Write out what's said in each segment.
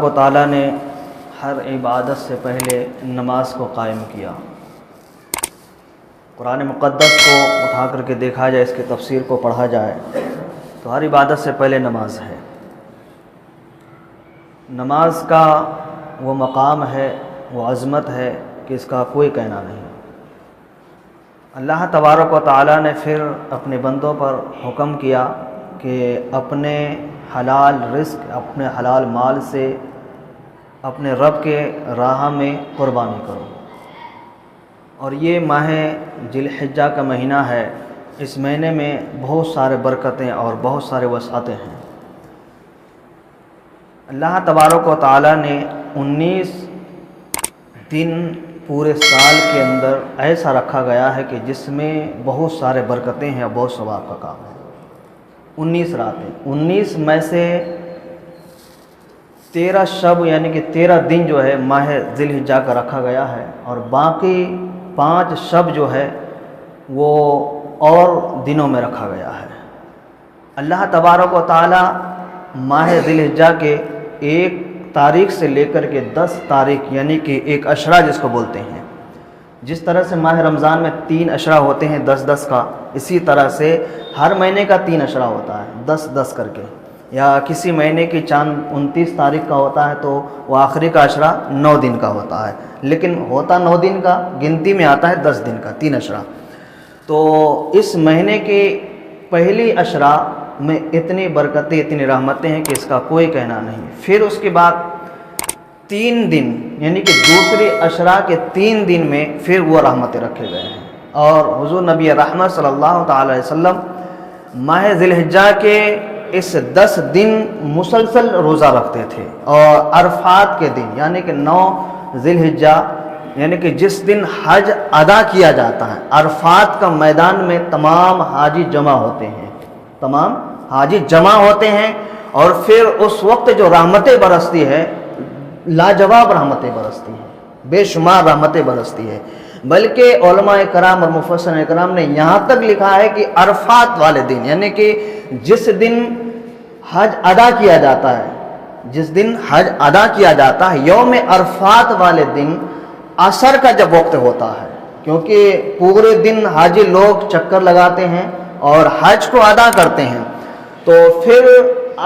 تبارک و تعالیٰ نے ہر عبادت سے پہلے نماز کو قائم کیا۔ قرآن مقدس کو اٹھا کر کے دیکھا جائے، اس کی تفسیر کو پڑھا جائے تو ہر عبادت سے پہلے نماز ہے۔ نماز کا وہ مقام ہے، وہ عظمت ہے کہ اس کا کوئی کہنا نہیں۔ اللہ تبارک و تعالیٰ نے پھر اپنے بندوں پر حکم کیا کہ اپنے حلال رزق، اپنے حلال مال سے اپنے رب کے راہ میں قربانی کرو۔ اور یہ ماہ ذی الحجہ کا مہینہ ہے، اس مہینے میں بہت سارے برکتیں اور بہت سارے وسعتیں ہیں۔ اللہ تبارک و تعالیٰ نے 19 دن پورے سال کے اندر ایسا رکھا گیا ہے کہ جس میں بہت سارے برکتیں ہیں اور بہت ثواب کا کام ہے۔ 19 راتیں، 19 میں سے 13 شب یعنی کہ 13 دن جو ہے ماہ ذی الحجہ کا رکھا گیا ہے، اور باقی 5 شب جو ہے وہ اور دنوں میں رکھا گیا ہے۔ اللہ تبارک و تعالیٰ ماہ ذی الحجہ کے 1 تاریخ سے لے کر کے 10 تاریخ یعنی کہ ایک عشرہ جس کو بولتے ہیں، جس طرح سے ماہ رمضان میں 3 عشرہ ہوتے ہیں 10 کا، اسی طرح سے ہر مہینے کا 3 عشرہ ہوتا ہے 10 کر کے، یا کسی مہینے کی چاند 29 تاریخ کا ہوتا ہے تو وہ آخری کا عشرہ 9 دن کا ہوتا ہے، لیکن ہوتا 9 دن کا، گنتی میں آتا ہے 10 دن کا 3 عشرہ۔ تو اس مہینے کے پہلی عشرہ میں اتنی برکتیں، اتنی رحمتیں ہیں کہ اس کا کوئی کہنا نہیں۔ پھر اس کے بعد 3 دن یعنی کہ دوسری عشرہ کے 3 دن میں پھر وہ رحمتیں رکھے گئے ہیں، اور حضور نبی رحمت صلی اللہ تعالی علیہ وسلم ماہ ذی الحجہ کے اس 10 دن مسلسل روزہ رکھتے تھے، اور عرفات کے دن یعنی کہ 9 ذی الحجہ یعنی کہ جس دن حج ادا کیا جاتا ہے، عرفات کا میدان میں تمام حاجی جمع ہوتے ہیں، تمام حاجی جمع ہوتے ہیں، اور پھر اس وقت جو رحمتیں برستی ہے، لاجواب رحمتیں برستی ہیں، بے شمار رحمتیں برستی ہے۔ بلکہ علماء کرام اور مفسرین کرام نے یہاں تک لکھا ہے کہ عرفات والے دن یعنی کہ جس دن حج ادا کیا جاتا ہے، جس دن حج ادا کیا جاتا ہے، یوم عرفات والے دن عصر کا جب وقت ہوتا ہے، کیونکہ پورے دن حاجی لوگ چکر لگاتے ہیں اور حج کو ادا کرتے ہیں، تو پھر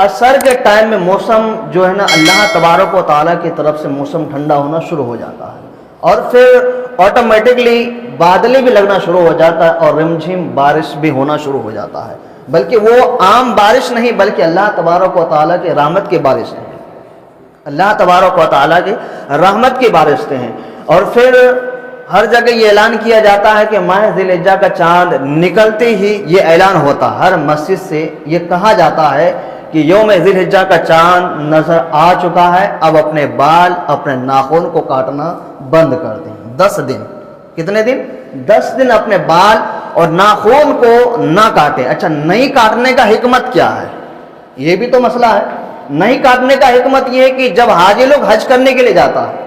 عصر کے ٹائم میں موسم جو ہے نا اللہ تبارک و تعالیٰ کی طرف سے موسم ٹھنڈا ہونا شروع ہو جاتا ہے، اور پھر آٹومیٹکلی بادلیں بھی لگنا شروع ہو جاتا ہے، اور رمجھم بارش بھی ہونا شروع ہو جاتا ہے۔ بلکہ وہ عام بارش نہیں، بلکہ اللہ تبارک و تعالیٰ کے رحمت کی بارش ہے، اللہ تبارک و تعالیٰ کے رحمت کی بارش ہیں۔ اور پھر ہر جگہ یہ اعلان کیا جاتا ہے کہ ماہ ذی الحجہ کا چاند نکلتے ہی یہ اعلان ہوتا، ہر مسجد سے یہ کہا جاتا ہے کہ یوم ذی الحجہ کا چاند نظر آ چکا ہے، اب اپنے بال، اپنے ناخن کو کاٹنا بند کر دیں۔ 10 دن، کتنے دن؟ 10 دن اپنے بال اور ناخن کو نہ کاٹیں۔ اچھا، نہیں کاٹنے کا حکمت کیا ہے؟ یہ بھی تو مسئلہ ہے۔ نہیں کاٹنے کا حکمت یہ ہے کہ جب حاجی لوگ حج کرنے کے لیے جاتا ہے،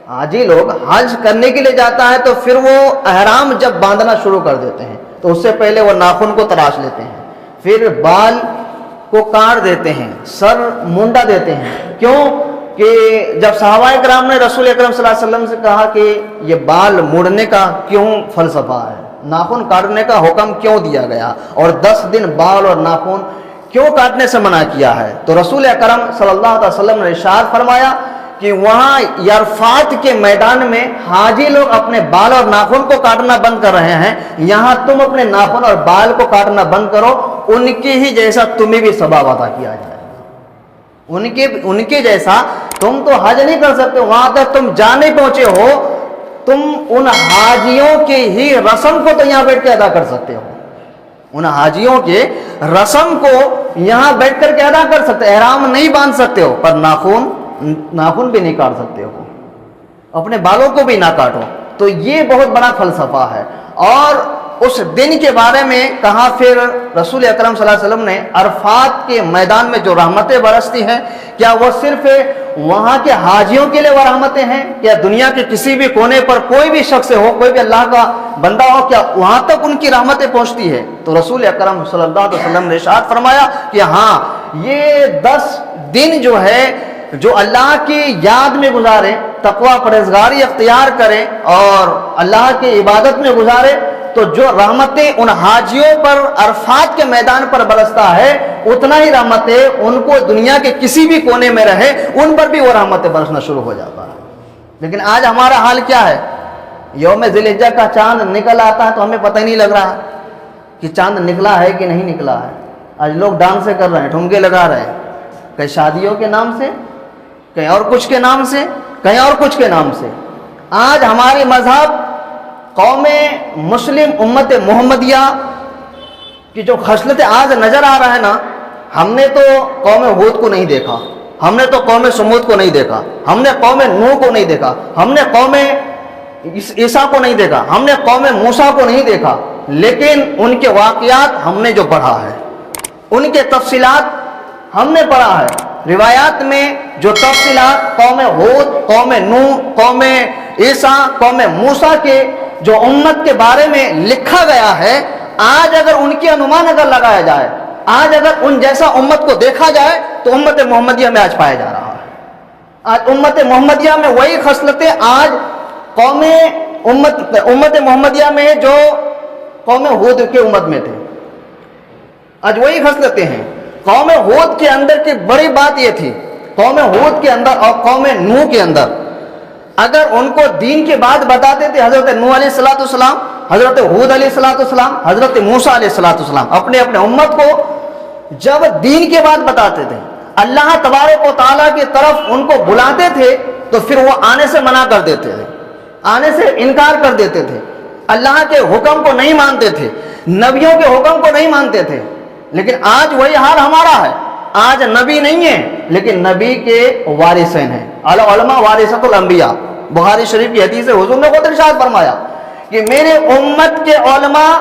حاجی لوگ حج کرنے کے لیے جاتا ہے تو پھر وہ احرام جب باندھنا شروع کر دیتے ہیں تو اس سے پہلے وہ ناخن کو تراش لیتے ہیں، پھر بال کو کاٹ دیتے ہیں، سر مونڈا دیتے ہیں۔ کیوں کہ جب صحابہ کرام نے رسول اکرم صلی اللہ علیہ وسلم سے کہا کہ یہ بال موڑنے کا کیوں فلسفہ ہے، ناخن کاٹنے کا حکم کیوں دیا گیا، اور 10 دن بال اور ناخن کیوں کاٹنے سے منع کیا ہے، تو رسول اکرم صلی اللہ علیہ وسلم نے ارشاد فرمایا کہ وہاں عرفات کے میدان میں حاجی لوگ اپنے بال اور ناخن کو کاٹنا بند کر رہے ہیں، یہاں تم اپنے ناخن اور بال کو کاٹنا بند کرو، ان کی ہی جیسا تمہیں بھی ثواب عطا کیا جائے گا۔ ان کے جیسا تم تو حج نہیں کر سکتے، وہاں تک تم جا نہیں پہنچے ہو، تم ان حاجیوں کے ہی رسم کو تو یہاں بیٹھ کے ادا کر سکتے ہو، ان حاجیوں کے رسم کو یہاں بیٹھ کر کے ادا کر سکتے، احرام نہیں باندھ سکتے ہو، پر ناخن بھی نہیں کاٹ سکتے ہو، اپنے بالوں کو بھی نہ کاٹو۔ تو یہ بہت بڑا فلسفہ ہے۔ اور اس دن کے بارے میں کہا پھر رسول اکرم صلی اللہ علیہ وسلم نے، عرفات کے میدان میں جو رحمتیں برستی ہیں، کیا وہ صرف وہاں کے حاجیوں کے لیے وہ رحمتیں ہیں، کیا دنیا کے کسی بھی کونے پر کوئی بھی شخص ہو، کوئی بھی اللہ کا بندہ ہو، کیا وہاں تک ان کی رحمتیں پہنچتی ہے؟ تو رسول اکرم صلی اللہ علیہ وسلم نے ارشاد فرمایا کہ ہاں، یہ 10 دن جو ہے جو اللہ کی یاد میں گزارے، تقوی پرہیزگاری اختیار کرے اور اللہ کی عبادت میں گزارے، تو جو رحمتیں ان حاجیوں پر عرفات کے میدان پر برستا ہے، اتنا ہی رحمتیں ان کو دنیا کے کسی بھی کونے میں رہے ان پر بھی وہ رحمتیں برسنا شروع ہو جاتا ہے۔ لیکن آج ہمارا حال کیا ہے؟ یوم ذی الحجہ کا چاند نکل آتا ہے تو ہمیں پتہ ہی نہیں لگ رہا کہ چاند نکلا ہے کہ نہیں نکلا ہے۔ آج لوگ ڈانسیں کر رہے ہیں، ٹھمکے لگا رہے ہیں، کہیں شادیوں کے نام سے، کہیں اور کچھ کے نام سے، کہیں اور کچھ کے نام سے۔ آج ہماری مذہب قوم مسلم امت محمدیہ کی جو خصلتیں آج نظر آ رہا ہے نا، ہم نے تو قوم ہود کو نہیں دیکھا، ہم نے تو قوم سمود کو نہیں دیکھا، ہم نے قوم نوح کو نہیں دیکھا، ہم نے قوم عیسیٰ کو نہیں دیکھا، ہم نے قوم موسیٰ کو نہیں دیکھا، لیکن ان کے واقعات ہم نے جو پڑھا ہے، ان کے تفصیلات ہم نے پڑھا ہے۔ روایات میں جو تفصیلات قوم ہود، قوم نوح، قوم عیسیٰ، قوم موسیٰ کے جو امت کے بارے میں لکھا گیا ہے، آج اگر ان کی انمان اگر لگایا جائے، آج اگر ان جیسا امت کو دیکھا جائے تو امت محمدیہ میں آج پایا جا رہا ہے۔ آج امت محمدیہ میں وہی خصلتیں آج امت محمدیہ میں جو قوم ہود کے امت میں تھے، آج وہی خصلتیں ہیں۔ قوم ہود کے اندر کی بڑی بات یہ تھی، قوم ہود کے اندر اور قوم نوح کے اندر اگر ان کو دین کی بات بتاتے تھے، حضرت نوح علیہ السلام، حضرت ہود علیہ السلام، حضرت موسیٰ علیہ السلام اپنے امت کو جب دین کی بات بتاتے تھے، اللہ تبارک و تعالیٰ کی طرف ان کو بلاتے تھے، تو پھر وہ آنے سے منع کر دیتے تھے، آنے سے انکار کر دیتے تھے، اللہ کے حکم کو نہیں مانتے تھے، نبیوں کے حکم کو نہیں مانتے تھے۔ لیکن آج وہی حال ہمارا ہے، آج نبی نہیں ہے لیکن نبی کے وارثین ہیں۔ العلماء ورثۃ الانبیاء، بخاری شریف کی حدیث ہے، حضور نے خود ارشاد فرمایا کہ میرے امت کے علماء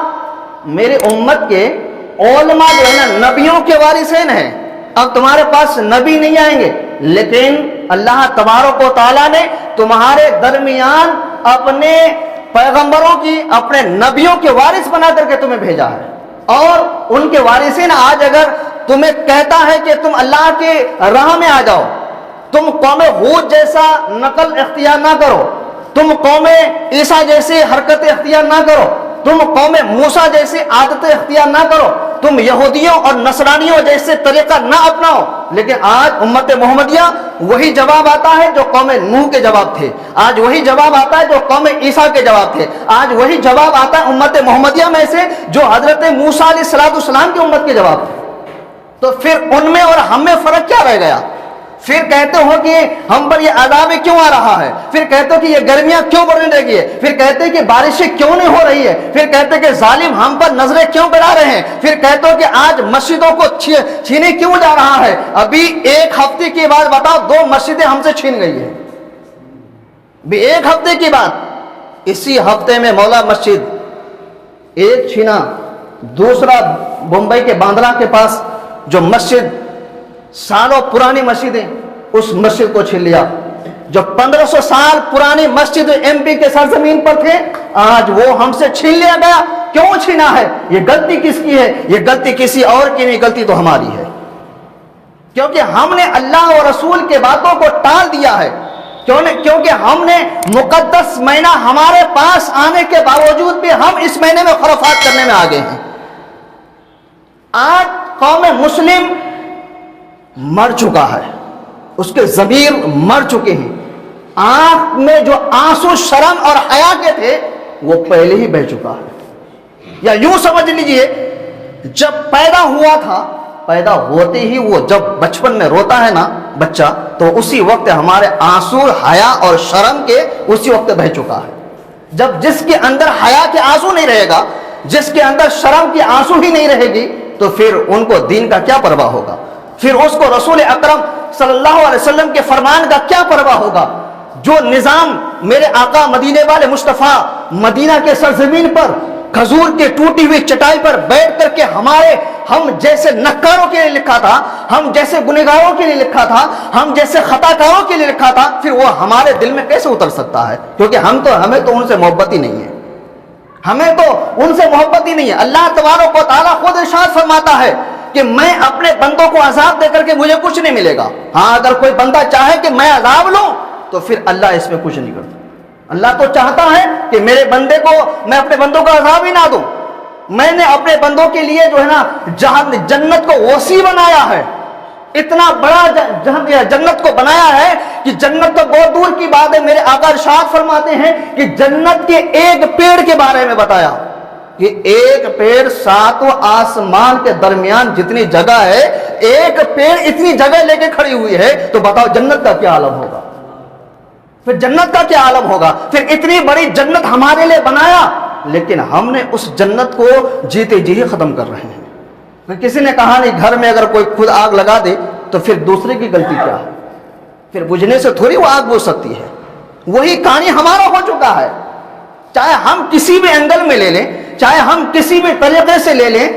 جو ہے نا نبیوں کے وارثین ہیں۔ اب تمہارے پاس نبی نہیں آئیں گے، لیکن اللہ تبارک و تعالیٰ نے تمہارے درمیان اپنے پیغمبروں کی، اپنے نبیوں کے وارث بنا کر کے تمہیں بھیجا ہے۔ اور ان کے وارثین آج اگر تمہیں کہتا ہے کہ تم اللہ کے راہ میں آ جاؤ، تم قوم ہود جیسا نقل اختیار نہ کرو، تم قوم عیسیٰ جیسی حرکت اختیار نہ کرو، تم قوم موسیٰ جیسی عادتیں اختیار نہ کرو، تم یہودیوں اور نصرانیوں جیسے طریقہ نہ اپناؤ، لیکن آج امت محمدیہ وہی جواب آتا ہے جو قوم نوح کے جواب تھے، آج وہی جواب آتا ہے جو قوم عیسیٰ کے جواب تھے، آج وہی جواب آتا ہے امت محمدیہ میں سے جو حضرت موسیٰ علیہ السلام کی امت کے جواب تھے۔ تو پھر ان میں اور ہم میں فرق کیا رہ گیا؟ پھر کہتے ہو کہ ہم پر یہ عذاب کیوں آ رہا ہے، پھر کہتے ہو کہ یہ گرمیاں کیوں بڑھنے لگی ہے، پھر کہتے ہیں کہ بارشیں کیوں نہیں ہو رہی ہے، پھر کہتے ہیں کہ ظالم ہم پر نظریں کیوں گڑا رہے ہیں، پھر کہتے ہو کہ آج مسجدوں کو چھینے کیوں جا رہا ہے۔ ابھی ایک ہفتے کی بات بتاؤ، 2 مسجدیں ہم سے چھین گئی ہیں، بھی ایک ہفتے کی بات۔ اسی ہفتے میں مولا مسجد ایک چھینا، دوسرا بمبئی کے باندرا کے پاس جو مسجد سالوں پرانی مسجد ہے، اس مسجد کو چھین لیا۔ جو 1500 سال پرانی مسجد ایم پی کے سرزمین پر تھے، آج وہ ہم سے چھین لیا گیا۔ کیوں چھینا ہے؟ یہ غلطی کس کی ہے؟ یہ غلطی کسی اور کی نہیں، غلطی تو ہماری ہے، کیونکہ ہم نے اللہ اور رسول کے باتوں کو ٹال دیا ہے، کیونکہ ہم نے مقدس مہینہ ہمارے پاس آنے کے باوجود بھی ہم اس مہینے میں خرافات کرنے میں آگے ہیں۔ آج قوم مسلم مر چکا ہے، اس کے ضمیر مر چکے ہیں، آنکھ میں جو آنسو شرم اور حیا کے تھے وہ پہلے ہی بہہ چکا ہے۔ یا یوں سمجھ لیجئے، جب پیدا ہوا تھا، پیدا ہوتے ہی وہ جب بچپن میں روتا ہے نا بچہ، تو اسی وقت ہمارے آنسو حیا اور شرم کے اسی وقت بہہ چکا ہے۔ جب جس کے اندر حیا کے آنسو نہیں رہے گا، جس کے اندر شرم کی آنسو ہی نہیں رہے گی، تو پھر ان کو دین کا کیا پرواہ ہوگا، پھر اس کو رسول اکرم صلی اللہ علیہ وسلم کے فرمان کا کیا پرواہ ہوگا۔ جو نظام میرے آقا مدینے والے مصطفیٰ مدینہ کے سرزمین پر کھجور کے ٹوٹی ہوئی چٹائی پر بیٹھ کر کے ہم جیسے نکاروں کے لیے لکھا تھا، ہم جیسے گنہگاروں کے لیے لکھا تھا، ہم جیسے خطا کاروں کے لیے لکھا تھا، پھر وہ ہمارے دل میں کیسے اتر سکتا ہے؟ کیونکہ ہمیں تو ان سے محبت ہی نہیں ہے، ہمیں تو ان سے محبت ہی نہیں ہے۔ اللہ تبارک و تعالیٰ خود ارشاد فرماتا ہے کہ میں اپنے بندوں کو عذاب دے کر کے مجھے کچھ نہیں ملے گا. ہاں اگر کوئی بندہ چاہے کہ میں عذاب لوں تو پھر اللہ اس میں کچھ نہیں کرتا. اللہ تو چاہتا ہے کہ میرے بندے کو میں اپنے بندوں کو عذاب ہی نہ دوں. میں نے اپنے بندوں کے لیے جو ہے نا جنت کو وسیع بنایا ہے, اتنا بڑا جنت کو بنایا ہے کہ جنت تو بہت دور کی بات ہے. میرے آقا ارشاد فرماتے ہیں کہ جنت کے ایک پیڑ کے بارے میں بتایا کہ ایک پیڑ 7 آسمان کے درمیان جتنی جگہ ہے, ایک پیڑ اتنی جگہ لے کے کھڑی ہوئی ہے, تو بتاؤ جنت کا کیا عالم ہوگا, پھر جنت کا کیا عالم ہوگا. پھر اتنی بڑی جنت ہمارے لیے بنایا, لیکن ہم نے اس جنت کو جیتے جی ختم کر رہے ہیں. کسی نے کہا نہیں گھر میں اگر کوئی خود آگ لگا دے تو پھر دوسرے کی غلطی کیا ہے, پھر بجھنے سے تھوڑی وہ آگ بجھ سکتی ہے. وہی کہانی ہمارا ہو چکا ہے. چاہے ہم کسی بھی اینگل میں لے لیں, چاہے ہم کسی بھی طریقے سے لے لیں,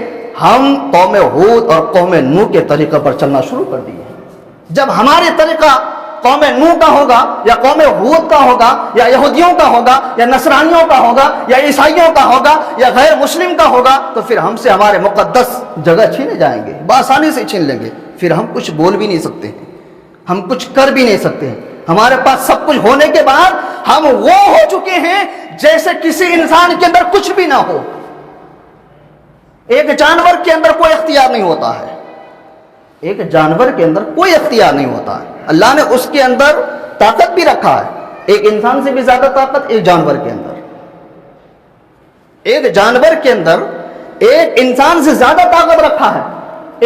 ہم قوم ہود اور قوم نوح کے طریقے پر چلنا شروع کر دیے ہیں. جب ہمارے طریقہ قوم نوح کا ہوگا یا قوم ہود کا ہوگا یا یہودیوں کا ہوگا یا نصرانیوں کا ہوگا یا عیسائیوں کا ہوگا یا غیر مسلم کا ہوگا, تو پھر ہم سے ہمارے مقدس جگہ چھینے جائیں گے, بآسانی سے چھین لیں گے. پھر ہم کچھ بول بھی نہیں سکتے ہیں, ہم کچھ کر بھی نہیں سکتے ہیں. ہمارے پاس سب کچھ ہونے کے بعد ہم وہ ہو چکے ہیں جیسے کسی انسان کے اندر کچھ بھی نہ ہو. ایک جانور کے اندر کوئی اختیار نہیں ہوتا ہے, ایک جانور کے اندر کوئی اختیار نہیں ہوتا ہے. اللہ نے اس کے اندر طاقت بھی رکھا ہے, ایک انسان سے بھی زیادہ طاقت ایک جانور کے اندر, ایک جانور کے اندر ایک انسان سے زیادہ طاقت رکھا ہے,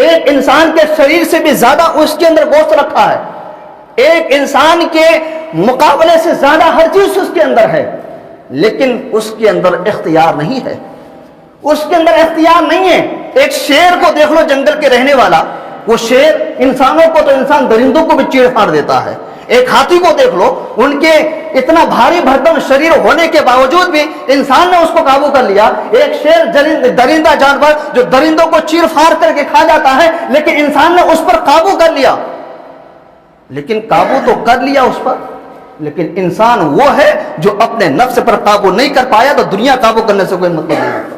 ایک انسان کے شریر سے بھی زیادہ اس کے اندر گوشت رکھا ہے, ایک انسان کے مقابلے سے زیادہ ہر چیز اس کے اندر ہے, لیکن اس کے اندر اختیار نہیں ہے. اس کے اندر اختیار نہیں ہے. ایک شیر کو دیکھ لو, جنگل کے رہنے والا, وہ شیر انسانوں کو تو انسان درندوں کو بھی چیڑ پھاڑ دیتا ہے. ایک ہاتھی کو دیکھ لو, ان کے اتنا بھاری بھرکم شریر ہونے کے باوجود بھی انسان نے اس کو قابو کر لیا. ایک شیر درندہ جانور جو درندوں کو چیڑ پھاڑ کر کے کھا جاتا ہے, لیکن انسان نے اس پر قابو کر لیا. لیکن قابو تو کر لیا اس پر, لیکن انسان وہ ہے جو اپنے نفس پر قابو نہیں کر پایا, تو دنیا قابو کرنے سے کوئی مطلب نہیں ہوتا.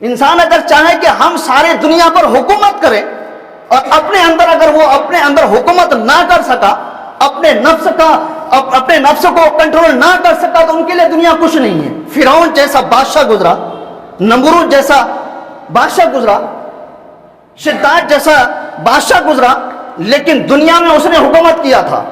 انسان اگر چاہے کہ ہم سارے دنیا پر حکومت کریں اور اپنے اندر اگر وہ اپنے اندر حکومت نہ کر سکا, اپنے نفس کو کنٹرول نہ کر سکا, تو ان کے لیے دنیا کچھ نہیں ہے. فرعون جیسا بادشاہ گزرا, نمرود جیسا بادشاہ گزرا, شداد جیسا بادشاہ گزرا, لیکن دنیا میں اس نے حکومت کیا تھا,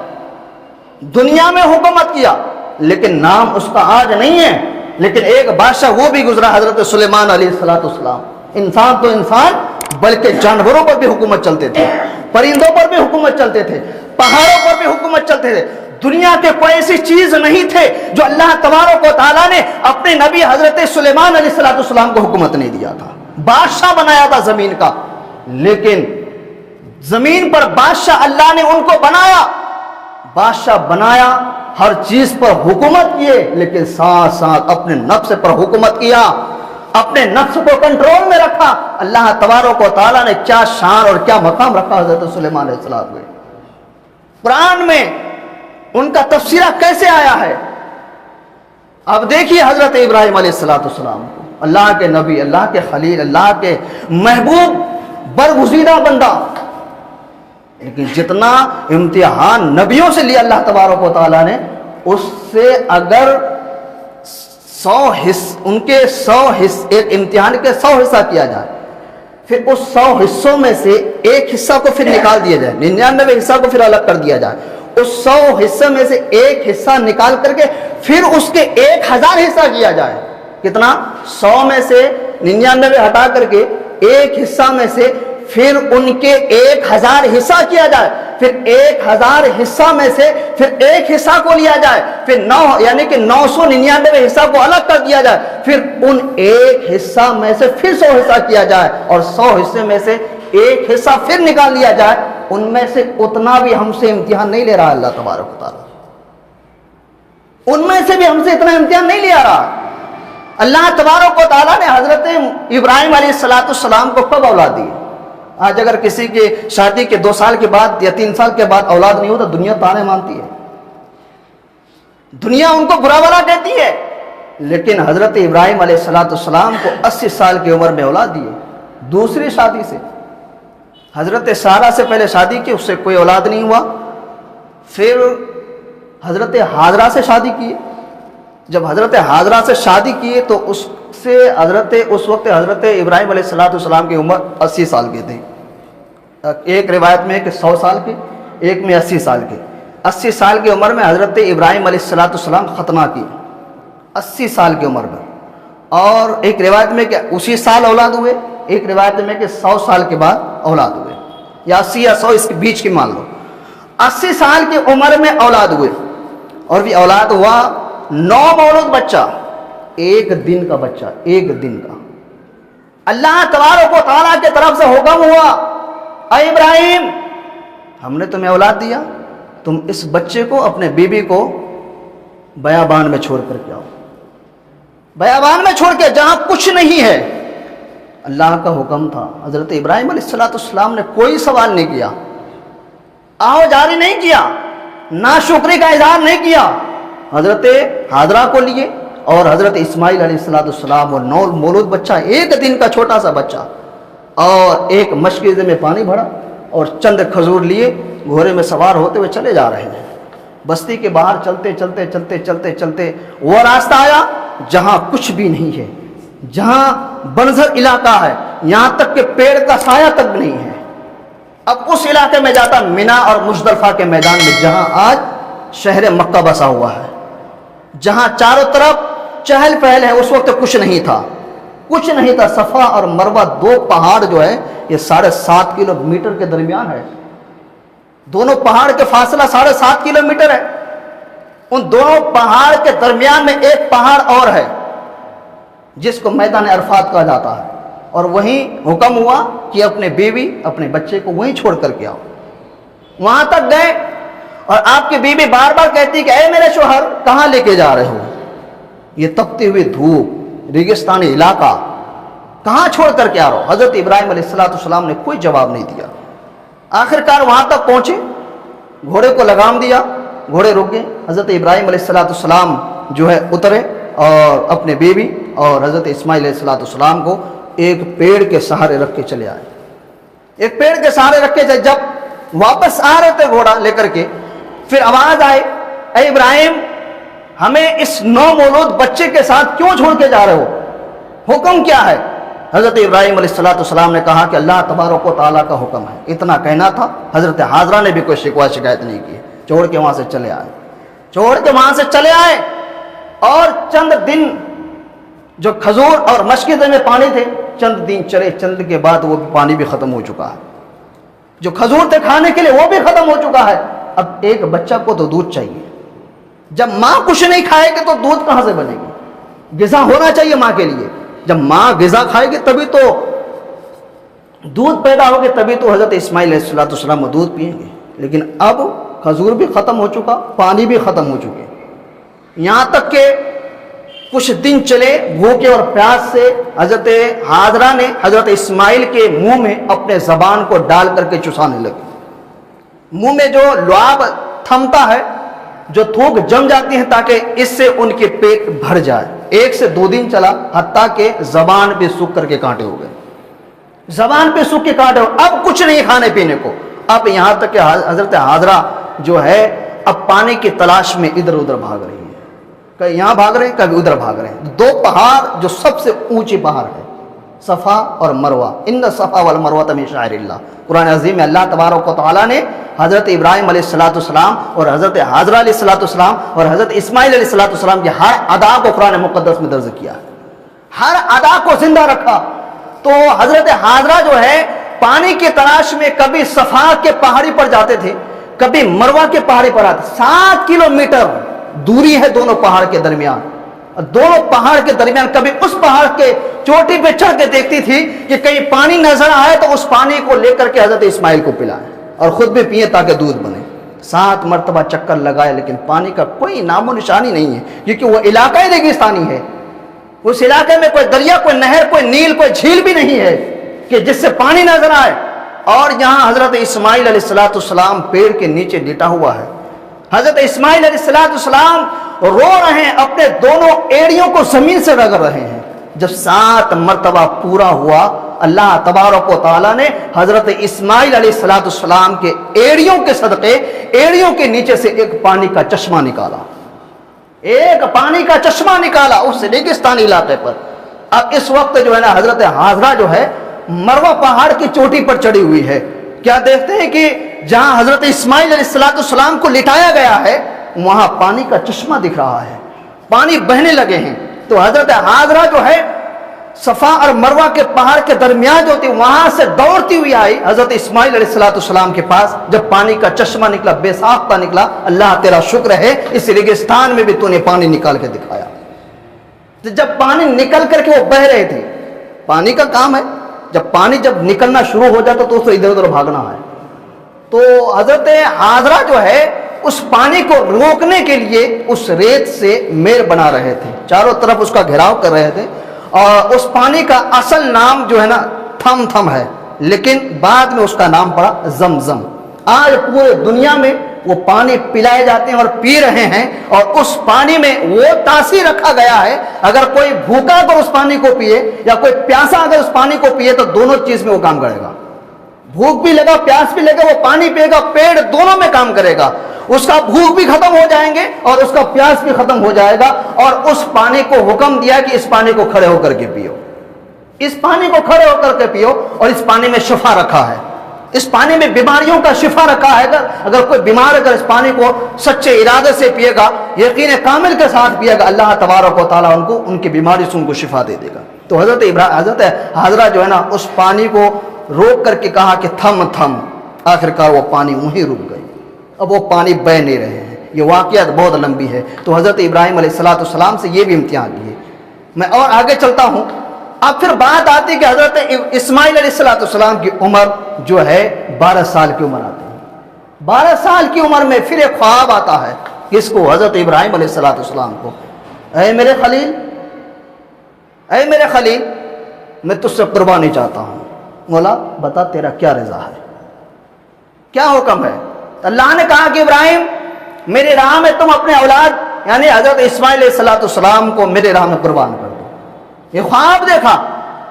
دنیا میں حکومت کیا, لیکن نام اس کا آج نہیں ہے. لیکن ایک بادشاہ وہ بھی گزرا, حضرت سلیمان علیہ السلام. انسان تو انسان, بلکہ جانوروں پر بھی حکومت چلتے تھے, پرندوں پر بھی حکومت چلتے تھے, پہاڑوں پر بھی حکومت چلتے تھے. دنیا کے کوئی ایسی چیز نہیں تھے جو اللہ تبارک و تعالیٰ نے اپنے نبی حضرت سلیمان علیہ السلام کو حکومت نہیں دیا تھا. بادشاہ بنایا تھا زمین کا, لیکن زمین پر بادشاہ اللہ نے ان کو بنایا, بادشاہ بنایا, ہر چیز پر حکومت کیے, لیکن ساتھ ساتھ اپنے نفس پر حکومت کیا, اپنے نفس کو کنٹرول میں رکھا. اللہ تبارک و تعالیٰ نے کیا شان اور کیا مقام رکھا حضرت سلیمان علیہ السلام کو. قرآن میں ان کا تفسیرہ کیسے آیا ہے. اب دیکھیے حضرت ابراہیم علیہ السلام کو, اللہ کے نبی, اللہ کے خلیل, اللہ کے محبوب, برگزیدہ بندہ, لیکن جتنا امتحان نبیوں سے لیا اللہ تبارک و تعالیٰ نے, اس سے اگر 100 ان کے 100 ایک امتحان کے 100 حصہ کیا جائے, پھر اس 100 حصوں میں سے ایک حصہ کو پھر نکال دیا جائے, 99 حصہ کو پھر الگ کر دیا جائے, اس 100 حصے میں سے ایک حصہ نکال کر کے پھر اس کے 1000 حصہ کیا جائے. کتنا؟ 100 میں سے 99 ہٹا کر کے ایک حصہ میں سے پھر ان کے 1000 حصہ کیا جائے, پھر 1000 حصہ میں سے پھر ایک حصہ کو لیا جائے, پھر 9 یعنی کہ 999 حصہ کو الگ کر دیا جائے, پھر ان ایک حصہ میں سے پھر 100 حصہ کیا جائے, اور 100 حصے میں سے ایک حصہ پھر نکال لیا جائے. ان میں سے اتنا بھی ہم سے امتحان نہیں لے رہا اللہ تبارک و تعالیٰ, ان میں سے بھی ہم سے اتنا امتحان نہیں لیا رہا. اللہ تبارک و تعالیٰ نے حضرت ابراہیم علیہ السلام کو کب اولاد دی؟ آج اگر کسی کے شادی کے 2 سال کے بعد یا 3 سال کے بعد اولاد نہیں ہوتا, دنیا تانے مانتی ہے, دنیا ان کو برا بھلا کہتی ہے. لیکن حضرت ابراہیم علیہ السلام کو 80 سال کی عمر میں اولاد دیے, دوسری شادی سے، حضرت سارہ سے پہلے شادی کی، اس سے کوئی اولاد نہیں ہوا، پھر حضرت حاجرہ سے شادی کی۔ جب حضرت حاجرہ سے شادی کی تو اس وقت حضرت ابراہیم علیہ السلام کی عمر 80 سال کی تھی۔ ایک روایت میں ہے کہ 100 سال کی، ایک میں 80 سال کی۔ 80 سال کی عمر میں حضرت ابراہیم علیہ السلام ختنہ کی، 80 سال کی عمر میں۔ اور ایک روایت میں کہ اسی سال اولاد ہوئے، ایک روایت میں کہ 100 سال کے بعد اولاد ہوئے، یا 80 یا 100 اس کے بیچ کی مان لو۔ 80 سال کی عمر میں اولاد ہوئے، اور بھی اولاد ہوا 9 مولود بچہ، ایک دن کا بچہ، ایک دن کا۔ اللہ تبارک و تعالیٰ کی طرف سے حکم ہوا، اے ابراہیم ہم نے تمہیں اولاد دیا، تم اس بچے کو اپنے بیوی کو بیابان میں چھوڑ کر کے آؤ، بیابان میں چھوڑ کے، جہاں کچھ نہیں ہے۔ اللہ کا حکم تھا۔ حضرت ابراہیم علیہ السلام نے کوئی سوال نہیں کیا، آہو جاری نہیں کیا، ناشکری کا اظہار نہیں کیا۔ حضرت حاجرہ کو لیے اور حضرت اسماعیل علیہ السلام اور 9 مولود بچہ، ایک دن کا چھوٹا سا بچہ، اور ایک مشکیزے میں پانی بھرا اور چند کھجور لیے، گھوڑے میں سوار ہوتے ہوئے چلے جا رہے ہیں۔ بستی کے باہر چلتے چلتے چلتے چلتے چلتے وہ راستہ آیا جہاں کچھ بھی نہیں ہے، جہاں بنجر علاقہ ہے، یہاں تک کہ پیڑ کا سایہ تک بھی نہیں ہے۔ اب اس علاقے میں جاتا منا اور مزدلفہ کے میدان میں، جہاں آج شہر مکہ بسا ہوا ہے، جہاں چاروں طرف چہل پہل ہے۔ اس وقت کچھ نہیں تھا، کچھ نہیں تھا۔ صفا اور مروہ 2 پہاڑ جو ہے یہ 7.5 کلومیٹر کے درمیان ہے، دونوں پہاڑ کے فاصلہ 7.5 کلومیٹر ہے۔ ان دونوں پہاڑ کے درمیان میں ایک پہاڑ اور ہے جس کو میدان عرفات کہا جاتا ہے، اور وہیں حکم ہوا کہ اپنے بیوی اپنے بچے کو وہیں چھوڑ کر کے آؤ۔ وہاں تک گئے اور آپ کی بیوی بار بار کہتی کہ اے میرے شوہر کہاں لے کے جا رہے ہو، یہ تپتی ہوئی دھوپ، ریگستانی علاقہ، کہاں چھوڑ کر کے آ رہا ہو؟ حضرت ابراہیم علیہ السلام نے کوئی جواب نہیں دیا۔ آخر کار وہاں تک پہنچے، گھوڑے کو لگام دیا، گھوڑے رک گئے۔ حضرت ابراہیم علیہ السلام جو ہے اترے اور اپنے بیوی اور حضرت اسماعیل علیہ السلام کو ایک پیڑ کے سہارے رکھ کے چلے آئے، ایک پیڑ کے سہارے رکھ کے جب واپس آ رہے تھے گھوڑا لے کر کے، پھر آواز آئے اے ابراہیم ہمیں اس 9 مولود بچے کے ساتھ کیوں چھوڑ کے جا رہے ہو، حکم کیا ہے؟ حضرت ابراہیم علیہ السلام نے کہا کہ اللہ تبارک و تعالیٰ کا حکم ہے۔ اتنا کہنا تھا، حضرت حاجرہ نے بھی کوئی شکایت نہیں کی، چھوڑ کے وہاں سے چلے آئے، چھوڑ کے وہاں سے چلے آئے۔ اور چند دن جو کھجور اور مشکیزے میں پانی تھے، چند دن چلے، چند کے بعد وہ پانی بھی ختم ہو چکا ہے، جو کھجور تھے کھانے کے لیے وہ بھی ختم ہو چکا ہے۔ اب ایک بچہ کو تو دودھ چاہیے، جب ماں کچھ نہیں کھائے گی تو دودھ کہاں سے بنے گی؟ غذا ہونا چاہیے ماں کے لیے، جب ماں غذا کھائے گی تبھی تو دودھ پیدا ہوگی، تبھی تو حضرت اسماعیل علیہ السلام دودھ پیئیں گے۔ لیکن اب کھجور بھی ختم ہو چکا، پانی بھی ختم ہو چکے، یہاں تک کہ کچھ دن چلے بھوکے اور پیاس سے حضرت حاجرہ نے حضرت اسماعیل کے منہ میں اپنے زبان کو ڈال کر کے چسانے لگے۔ منہ میں جو لعاب تھمتا ہے، جو تھوک جم جاتی ہیں تاکہ اس سے ان کے پیٹ بھر جائے۔ 1 سے 2 دن چلا، حتیٰ کہ زبان پہ سوکھ کر کے کانٹے ہو گئے، زبان پہ سوکھ کے کانٹے ہو، اب کچھ نہیں کھانے پینے کو۔ اب یہاں تک کہ حضرت حاجرہ جو ہے اب پانی کی تلاش میں ادھر ادھر بھاگ رہی ہے، کہیں یہاں بھاگ رہے ہیں کبھی ادھر بھاگ رہے ہیں۔ 2 پہاڑ جو سب سے اونچی پہاڑ ہے، صفا اور مروہ، ان صفا والمروہ من شعائر اللہ۔ قرآن عظیم میں اللہ تبارک و تعالیٰ نے حضرت ابراہیم علیہ السلام اور حضرت حاجرہ علیہ السلام اور حضرت اسماعیل علیہ السلام کی ہر ادا کو قرآن مقدس میں درج کیا ہے، ہر ادا کو زندہ رکھا۔ تو حضرت حاجرہ جو ہے پانی کی تلاش میں کبھی صفا کے پہاڑی پر جاتے تھے، کبھی مروہ کے پہاڑی پر آتے۔ 7 کلومیٹر دوری ہے دونوں پہاڑ کے درمیان، دونوں پہاڑ کے درمیان کبھی اس پہاڑ کے چوٹی پہ چڑھ کے دیکھتی تھی کہ کہیں پانی نظر آئے تو اس پانی کو لے کر کے حضرت اسماعیل کو پلائیں اور خود بھی پیئیں تاکہ دودھ بنے۔ 7 مرتبہ چکر لگائے لیکن پانی کا کوئی نام و نشانی نہیں ہے، کیونکہ وہ علاقہ ریگستانی ہے، اس علاقے میں کوئی دریا، کوئی نہر، کوئی نیل، کوئی جھیل بھی نہیں ہے کہ جس سے پانی نظر آئے۔ اور یہاں حضرت اسماعیل علیہ السلام پیڑ کے نیچے لیٹا ہوا ہے، حضرت اسماعیل علیہ السلام رو رہے ہیں، اپنے دونوں ایڑیوں کو زمین سے رگڑ رہے ہیں جب 7 مرتبہ پورا ہوا، اللہ تبارک و تعالیٰ نے حضرت اسماعیل علیہ السلام کے ایڑیوں کے صدقے، ایڑیوں کے نیچے سے ایک پانی کا چشمہ نکالا، ایک پانی کا چشمہ نکالا اس ریگستانی علاقے پر۔ اب اس وقت جو ہے نا حضرت ہاجرہ جو ہے مروہ پہاڑ کی چوٹی پر چڑھی ہوئی ہے، کیا دیکھتے ہیں کہ جہاں حضرت اسماعیل علیہ السلام کو لٹایا گیا ہے وہاں پانی کا چشمہ دکھ رہا ہے، پانی بہنے لگے ہیں۔ تو حضرت ہاجرہ جو ہے صفا اور مروہ کے پہاڑ کے درمیان جو تھی وہاں سے دوڑتی ہوئی آئی حضرت اسماعیل علیہ السلام کے پاس، جب پانی کا چشمہ نکلا، بے ساختہ نکلا، اللہ تیرا شکر ہے اس ریگستان میں بھی تو نے پانی نکال کے دکھایا۔ جب پانی نکل کر کے وہ بہ رہے تھے، پانی کا کام ہے، جب پانی جب نکلنا شروع ہو جاتا تو اس کو ادھر ادھر بھاگنا ہے، تو حضرت ہاجرہ جو ہے اس پانی کو روکنے کے لیے اس ریت سے میر بنا رہے تھے، چاروں طرف اس کا گھیراؤ کر رہے تھے، اور اس پانی کا اصل نام جو ہے نا تھم تھم ہے، لیکن بعد میں اس کا نام پڑا زمزم۔ آج پورے دنیا میں وہ پانی پلائے جاتے ہیں اور پی رہے ہیں، اور اس پانی میں وہ تاثیر رکھا گیا ہے، اگر کوئی بھوکا اگر اس پانی کو پیے یا کوئی پیاسا اگر اس پانی کو پیے تو دونوں چیز میں وہ کام کرے گا، بھوک بھی لگا پیاس بھی لگا، وہ پانی پیے گا، پیڑ دونوں میں کام کرے گا، اس کا بھوک بھی ختم ہو جائیں گے اور اس کا پیاس بھی ختم ہو جائے گا۔ اور اس پانی کو حکم دیا کہ اس پانی کو کھڑے ہو کر کے پیو، اس پانی کو کھڑے ہو کر کے پیو، اور اس پانی میں شفا رکھا ہے، اس پانی میں بیماریوں کا شفا رکھا ہے۔ اگر کوئی بیمار اگر اس پانی کو سچے ارادے سے پیے گا، یقین کامل کے ساتھ پیے گا، اللہ تبارک و تعالیٰ ان کی بیماری سے ان کو شفا دے دے گا۔ تو حضرت ہاجرہ جو ہے نا اس پانی کو روک کر کے کہا کہ تھم تھم، آخرکار وہ پانی وہیں رک گئی، اب وہ پانی بہ نہیں رہے ہیں۔ یہ واقعات بہت لمبی ہے، تو حضرت ابراہیم علیہ السلام سے یہ بھی امتحان لیے۔ میں اور آگے چلتا ہوں، اب پھر بات آتی کہ حضرت اسماعیل علیہ السلام کی عمر جو ہے 12 سال کی عمر آتی ہے۔ 12 سال کی عمر میں پھر ایک خواب آتا ہے، کس کو؟ حضرت ابراہیم علیہ السلام کو۔ اے میرے خلیل، اے میرے خلیل، میں تجھ سے قربانی چاہتا ہوں، مولا بتا تیرا کیا رضا ہے، کیا حکم ہے؟ اللہ نے کہا کہ ابراہیم میری راہ میں تم اپنے اولاد یعنی حضرت اسماعیل علیہ السلام کو میرے راہ میں قربان کر دو۔ یہ خواب دیکھا،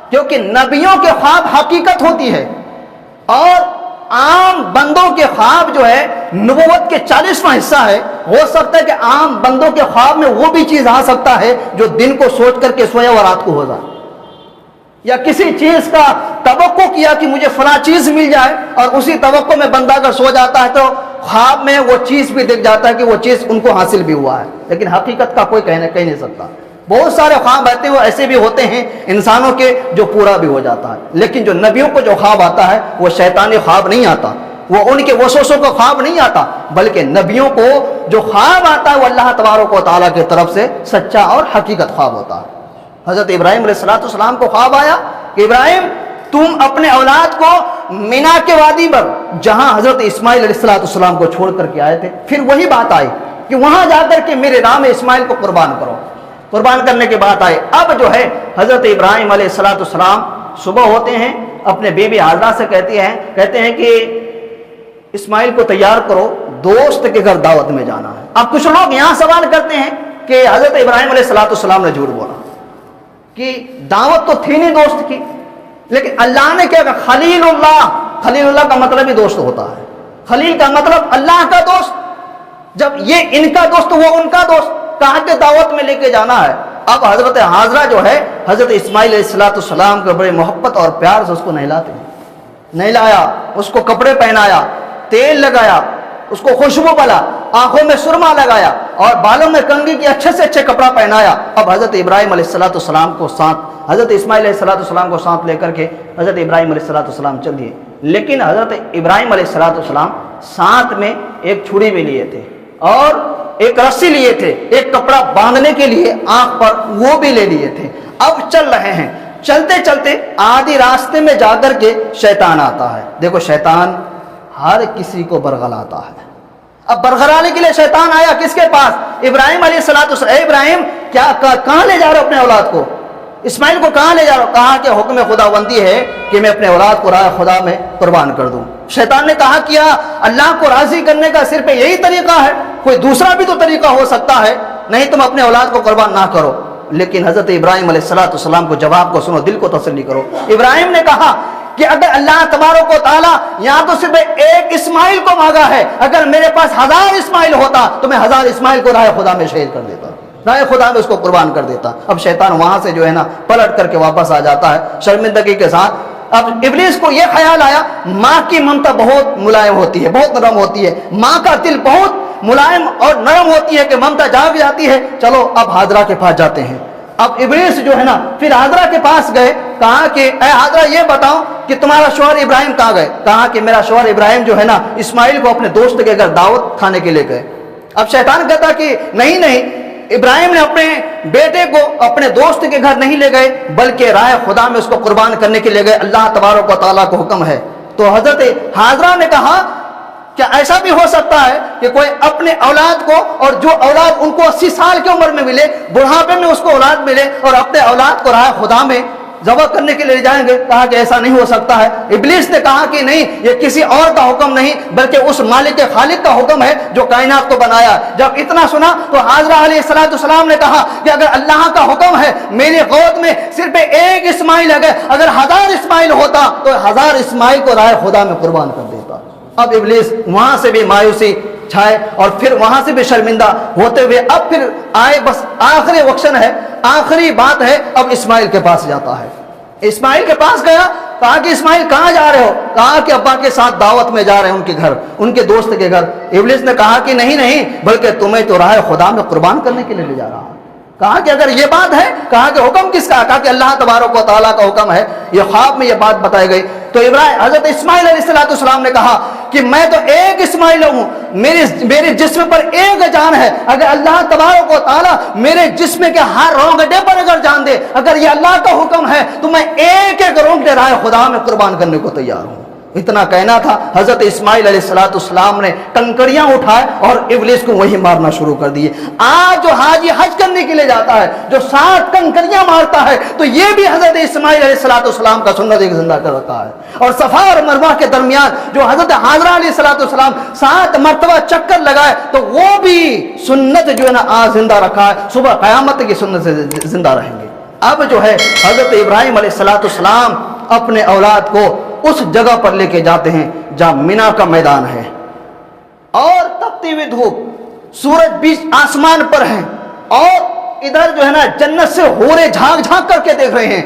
کیونکہ نبیوں کے خواب حقیقت ہوتی ہے، اور عام بندوں کے خواب جو ہے نبوت کے 40واں حصہ ہے۔ ہو سکتا ہے کہ عام بندوں کے خواب میں وہ بھی چیز آ سکتا ہے جو دن کو سوچ کر کے سویا اور رات کو ہو جائے، یا کسی چیز کا توقع کیا کہ مجھے فلاں چیز مل جائے، اور اسی توقع میں بندہ اگر سو جاتا ہے تو خواب میں وہ چیز بھی دکھ جاتا ہے کہ وہ چیز ان کو حاصل بھی ہوا ہے، لیکن حقیقت کا کوئی کہہ نہیں سکتا۔ بہت سارے خواب آتے ہیں وہ ایسے بھی ہوتے ہیں انسانوں کے جو پورا بھی ہو جاتا ہے، لیکن جو نبیوں کو جو خواب آتا ہے وہ شیطانی خواب نہیں آتا، وہ ان کے وسوسوں کا خواب نہیں آتا، بلکہ نبیوں کو جو خواب آتا ہے وہ اللہ تبارک و تعالیٰ کی طرف سے سچا اور حقیقت خواب ہوتا ہے۔ حضرت ابراہیم علیہ السلام کو خواب آیا کہ ابراہیم تم اپنے اولاد کو مینا کے وادی پر جہاں حضرت اسماعیل علیہ السلام کو چھوڑ کر کے آئے تھے، پھر وہی بات آئی کہ وہاں جا کر کے میرے راہ میں اسماعیل کو قربان کرو۔ قربان کرنے کے بعد آئے، اب جو ہے حضرت ابراہیم علیہ السلام صبح ہوتے ہیں، اپنے بیوی ہاجرہ سے کہتے ہیں کہ اسماعیل کو تیار کرو، دوست کے گھر دعوت میں جانا ہے۔ اب کچھ لوگ یہاں سوال کرتے ہیں کہ حضرت ابراہیم علیہ السلام نے جھوٹ بولا کہ دعوت تو تھی نہیں دوست کی، لیکن اللہ نے کیا کہا؟ خلیل اللہ کا مطلب ہی دوست ہوتا ہے، خلیل کا مطلب اللہ کا دوست، جب یہ ان کا دوست وہ ان کا دوست، کہا کہ دعوت میں لے کے جانا ہے۔ اب حضرت ہاجرہ جو ہے حضرت اسماعیل علیہ السلام کو بڑے محبت اور پیار سے اس کو نہلایا، اس کو کپڑے پہنایا، تیل لگایا، اس کو خوشبو پلا، آنکھوں میں سرما لگایا اور بالوں میں کنگھی کی اچھے سے اچھے کپڑا پہنایا۔ اب حضرت ابراہیم علیہ السلام کو ساتھ، حضرت اسماعیل علیہ السلام کو ساتھ لے کر کے حضرت ابراہیم علیہ السلام چل دیے، لیکن حضرت ابراہیم علیہ السلام ساتھ میں ایک چھری بھی لیے تھے اور ایک رسی لیے تھے، ایک کپڑا باندھنے کے لیے آنکھ پر وہ بھی لے لیے تھے۔ اب چل رہے ہیں، چلتے چلتے آدھی راستے میں جا کر کے شیطان آتا ہے۔ دیکھو شیطان ہر کسی کو برگلاتا ہے۔ اب برگلانے کے لیے شیطان آیا کس کے پاس؟ ابراہیم علیہ السلام۔ اے ابراہیم کیا کہاں لے جا رہے ہو اپنے اولاد کو؟ اسماعیل کو کہاں لے جا رہا ہو؟ کہا کہ حکم خداوندی ہے کہ میں اپنے اولاد کو راہ خدا میں قربان کر دوں۔ شیطان نے کہا کیا اللہ کو راضی کرنے کا صرف یہی طریقہ ہے؟ کوئی دوسرا بھی تو طریقہ ہو سکتا ہے، نہیں تم اپنے اولاد کو قربان نہ کرو۔ لیکن حضرت ابراہیم علیہ السلام کو جواب کو سنو، دل کو تسلی کرو۔ ابراہیم نے کہا کہ اگر اللہ تبارک و تعالیٰ یہاں تو صرف ایک اسماعیل کو مانگا ہے، اگر میرے پاس 1000 اسماعیل ہوتا تو میں 1000 اسماعیل کو راہ خدا میں شہید کر دیتا، راہ خدا میں اس کو قربان کر دیتا۔ اب شیطان وہاں سے جو ہے نا پلٹ کر کے واپس آ جاتا ہے شرمندگی کے ساتھ۔ اب ابلیس کو یہ خیال آیا ماں کی ممتا بہت ملائم ہوتی ہے، بہت نرم ہوتی ہے، ماں کا دل بہت ملائم اور نرم ہوتی ہے کہ ممتا جاگ جاتی ہے، چلو اب ہاجرہ کے پاس جاتے ہیں۔ اب ابلیس جو ہے نا پھر ہاجرہ کے پاس گئے، کہا کہ اے ہاجرہ یہ بتاؤ کہ تمہارا شوہر ابراہیم کہاں گئے؟ کہا کہ میرا شوہر ابراہیم جو ہے نا اسماعیل کو اپنے دوست کے گھر دعوت کھانے کے لیے گئے۔ اب شیطان کہتا کہ نہیں، ابراہیم نے اپنے بیٹے کو اپنے دوست کے گھر نہیں لے گئے بلکہ راہ خدا میں اس کو قربان کرنے کے لیے گئے، اللہ تبارک و تعالیٰ کو حکم ہے۔ تو حضرت ہاجرہ نے کہا کیا ایسا بھی ہو سکتا ہے کہ کوئی اپنے اولاد کو، اور جو اولاد ان کو 80 سال کی عمر میں ملے، بڑھاپے میں اس کو اولاد ملے، اور اپنے اولاد کو راہ خدا میں ذبح کرنے کے لیے لے جائیں گے؟ کہا کہ ایسا نہیں ہو سکتا ہے۔ ابلیس نے کہا کہ نہیں، یہ کسی اور کا حکم نہیں بلکہ اس مالک خالق کا حکم ہے جو کائنات کو بنایا۔ جب اتنا سنا تو حاجرہ علیہ السلام نے کہا کہ اگر اللہ کا حکم ہے، میری گود میں صرف ایک اسماعیل ہے، اگر 1000 اسماعیل ہوتا تو 1000 اسماعیل کو راہ خدا میں قربان کر دیتا۔ اب ابلیس وہاں سے بھی مایوسی چھائے اور پھر وہاں سے بھی شرمندہ ہوتے ہوئے اب پھر آئے، بس آخری وقشن ہے، آخری بات ہے، اب اسماعیل کے پاس جاتا ہے۔ اسماعیل کے پاس گیا، کہا کہ اسماعیل کہاں جا رہے ہو؟ کہا کہ ابا کے ساتھ دعوت میں جا رہے ہیں ان کے گھر، ان کے دوست کے گھر۔ ابلیس نے کہا کہ نہیں بلکہ تمہیں تو راہ خدا میں قربان کرنے کے لیے لے جا رہا ہوں۔ کہا کہ اگر یہ بات ہے، کہا کہ حکم کس کا؟ کہا کہ اللہ تبارک و تعالیٰ کا حکم ہے، یہ خواب میں یہ بات بتائی گئی۔ تو حضرت اسماعیل علیہ السلام نے کہا کہ میں تو ایک اسماعیل ہوں، میرے جسم پر ایک جان ہے، اگر اللہ تبارک و تعالیٰ میرے جسم کے ہر رونگٹے پر اگر جان دے، اگر یہ اللہ کا حکم ہے تو میں ایک رونگٹے راہ خدا میں قربان کرنے کو تیار ہوں۔ اتنا کہنا تھا، حضرت اسماعیل علیہ السلام نے کنکریاں اٹھائے اور ابلیس کو وہی مارنا شروع کر دیے۔ آج جو حاجی حج کرنے کے لیے جاتا ہے، جو 7 کنکریاں مارتا ہے، تو یہ بھی حضرت اسماعیل علیہ السلام کا سنت ایک زندہ کر رکھا ہے۔ اور صفا اور مروہ کے درمیان جو حضرت حاجرہ علیہ السلام 7 مرتبہ چکر لگائے، تو وہ بھی سنت جو ہے نا آج زندہ رکھا ہے، صبح قیامت کی سنت سے زندہ رہیں گے۔ اب جو ہے حضرت ابراہیم علیہ السلام اپنے اولاد کو اس جگہ پر لے کے جاتے ہیں جہاں مینا کا میدان ہے، اور تپتی ہوئی دھوپ، سورج بیچ آسمان پر ہے، اور ادھر جو ہے نا جنت سے حوریں جھانک جھانک کر کے دیکھ رہے ہیں،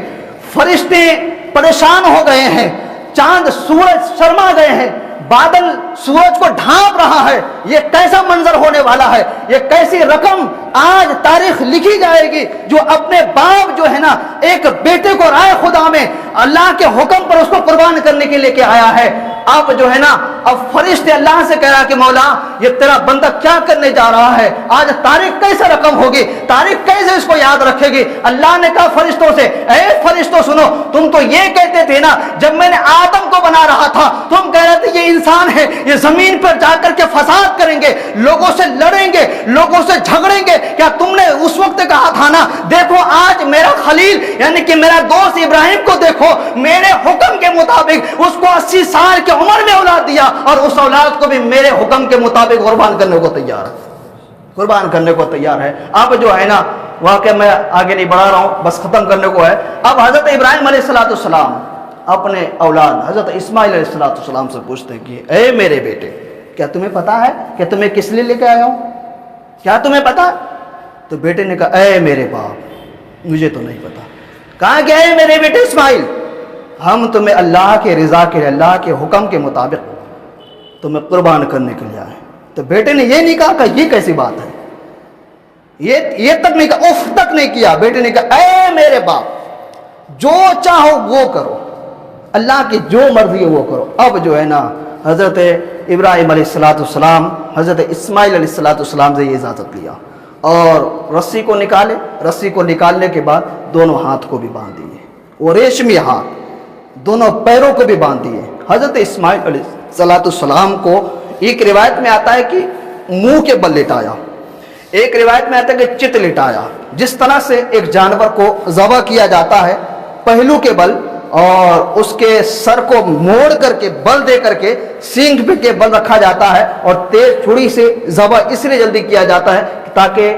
فرشتے پریشان ہو گئے ہیں، چاند سورج شرما گئے ہیں، بادل سورج کو ڈھانپ رہا ہے۔ یہ کیسا منظر ہونے والا ہے، یہ کیسی رقم آج تاریخ لکھی جائے گی جو اپنے باپ جو ہے نا ایک بیٹے کو رائے خدا میں اللہ کے حکم پر اس کو قربان کرنے کے لے کے آیا ہے۔ اب جو ہے نا اب فرشتے اللہ سے کہہ رہا کہ مولا یہ تیرا بندہ کیا کرنے جا رہا ہے، آج تاریخ کیسے رقم ہوگی، تاریخ کیسے اس کو یاد رکھے گی۔ اللہ نے کہا فرشتوں سے، اے فرشتوں سنو، تم تو یہ کہتے تھے نا جب میں نے آدم کو بنا رہا تھا، تم کہہ رہے تھے یہ انسان ہے، یہ زمین پر جا کر کے فساد کریں گے، لوگوں سے لڑیں گے، لوگوں سے جھگڑیں گے۔ کیا تم نے اس وقت کہا تھا نا دیکھو آج میرا خلیل یعنی کہ میرا دوست ابراہیم کو دیکھو، میرے حکم کے مطابق اس کو 80 سال کی عمر میں اولاد دیا، اور اس اولاد کو بھی میرے حکم کے مطابق قربان کرنے کو تیار ہے، قربان کرنے کو تیار ہے۔ اب جو ہے نا واقعہ میں آگے نہیں بڑھا رہا ہوں، بس ختم کرنے کو ہے۔ اب حضرت ابراہیم علیہ السلام اپنے اولاد حضرت اسماعیل علیہ السلام سے پوچھتے ہیں کہ اے میرے بیٹے، کیا تمہیں پتا ہے کہ تمہیں کس لیے لے کے آیا ہوں؟ کیا تمہیں پتا؟ تو بیٹے نے کہا اے میرے باپ مجھے تو نہیں پتا۔ کہا کہ اے میرے بیٹے اسماعیل، ہم تمہیں اللہ کے رضا کے لیے، اللہ کے حکم کے مطابق تمہیں قربان کرنے کے لیے آئے۔ تو بیٹے نے یہ نہیں کہا کہ یہ کیسی بات ہے، یہ تک نہیں کہا، اف تک نہیں کیا۔ بیٹے نے کہا اے میرے باپ جو چاہو وہ کرو، اللہ کی جو مرضی ہے وہ کرو۔ اب جو ہے نا حضرت ابراہیم علیہ السلام حضرت اسماعیل علیہ السلام سے یہ اجازت لیا اور رسی کو نکالے۔ رسی کو نکالنے کے بعد دونوں ہاتھ کو بھی باندھ دیے، وہ ریشمی ہاتھ، دونوں پیروں کو بھی باندھ دیے۔ حضرت اسماعیل علیہ السلام کو ایک روایت میں آتا ہے کہ منہ کے بل لٹایا، ایک روایت میں آتا ہے کہ چت لٹایا۔ جس طرح سے ایک جانور کو ذبح کیا جاتا ہے پہلو کے بل، اور اس کے سر کو موڑ کر کے بل دے کر کے سینگ پہ کے بل رکھا جاتا ہے، اور تیز چھری سے ذبح اس لیے جلدی کیا جاتا ہے تاکہ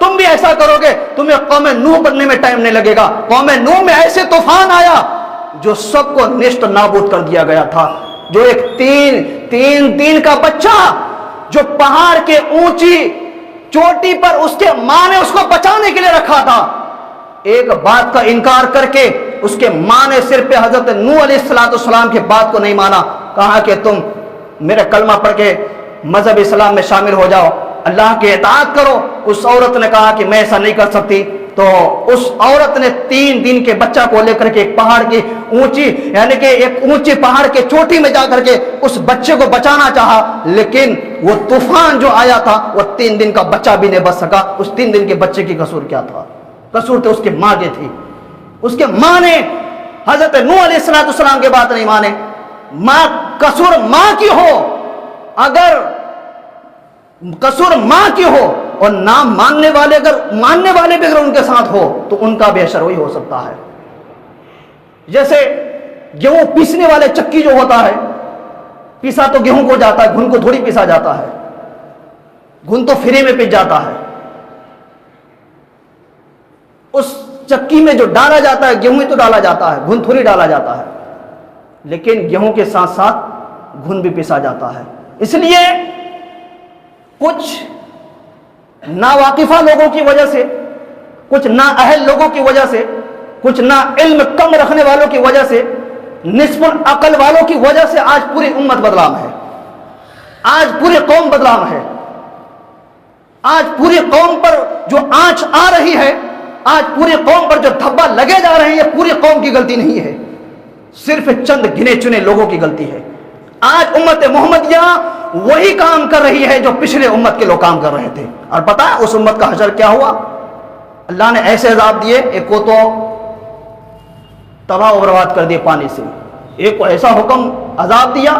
تم بھی ایسا کرو گے تمہیں قوم نوح بننے میں ٹائم نہیں لگے گا. قوم نوح میں ایسے طوفان آیا جو سب کو نیست نابود کر دیا گیا تھا. جو ایک تین دن کا بچہ جو پہاڑ کے اونچی چوٹی پر اس کے ماں نے اس کو بچانے کے لیے رکھا تھا, ایک بات کا انکار کر کے اس کے ماں نے صرف حضرت نوح علیہ السلام کی بات کو نہیں مانا. کہا کہ تم میرے کلمہ پڑھ کے مذہب اسلام میں شامل ہو جاؤ, اللہ کی اطاعت کرو. اس عورت نے کہا کہ میں ایسا نہیں کر سکتی. تو اس عورت نے 3 دن کے بچہ کو لے کر کے ایک پہاڑ کی اونچی یعنی کہ ایک اونچی پہاڑ کے چوٹی میں جا کر کے اس بچے کو بچانا چاہا, لیکن وہ طوفان جو آیا تھا وہ 3 دن کا بچہ بھی نہیں بچ سکا. اس 3 دن کے بچے کی قصور کیا تھا؟ قصور تو اس کے ماں کی تھی. اس کے ماں نے حضرت نوح علیہ السلام کی بات نہیں مانے. قصور ماں کی ہو, اگر قصور ماں کی ہو اور نہ ماننے والے بھی اگر ان کے ساتھ ہو تو ان کا بھی اشر وہی ہو سکتا ہے. جیسے گیہوں پیسنے والے چکی جو ہوتا ہے, پیسا تو گیہوں کو جاتا ہے, گھن کو تھوڑی پیسا جاتا ہے. گھن تو فری میں پس جاتا ہے. اس چکی میں جو ڈالا جاتا ہے گیہوں ہی تو ڈالا جاتا ہے, گھن تھوڑی ڈالا جاتا ہے. لیکن گیہوں کے ساتھ ساتھ گھن بھی پیسا جاتا ہے. اس لیے کچھ ناواقفہ لوگوں کی وجہ سے, کچھ نااہل لوگوں کی وجہ سے, کچھ نا علم کم رکھنے والوں کی وجہ سے, نصف العقل والوں کی وجہ سے آج پوری امت بدنام ہے, آج پوری قوم بدنام ہے. آج پوری قوم پر جو آنچ آ رہی ہے, آج پوری قوم پر جو دھبا لگے جا رہے ہیں, یہ پوری قوم کی غلطی نہیں ہے, صرف چند گنے چنے لوگوں کی غلطی ہے. آج امت محمدیہ وہی کام کر رہی ہے جو پچھلے امت کے لوگ کام کر رہے تھے. اور پتہ ہے اس امت کا حشر کیا ہوا؟ اللہ نے ایسے عذاب دیے, ایک کو تو تباہ و برباد کر دیے پانی سے, ایک کو ایسا حکم عذاب دیا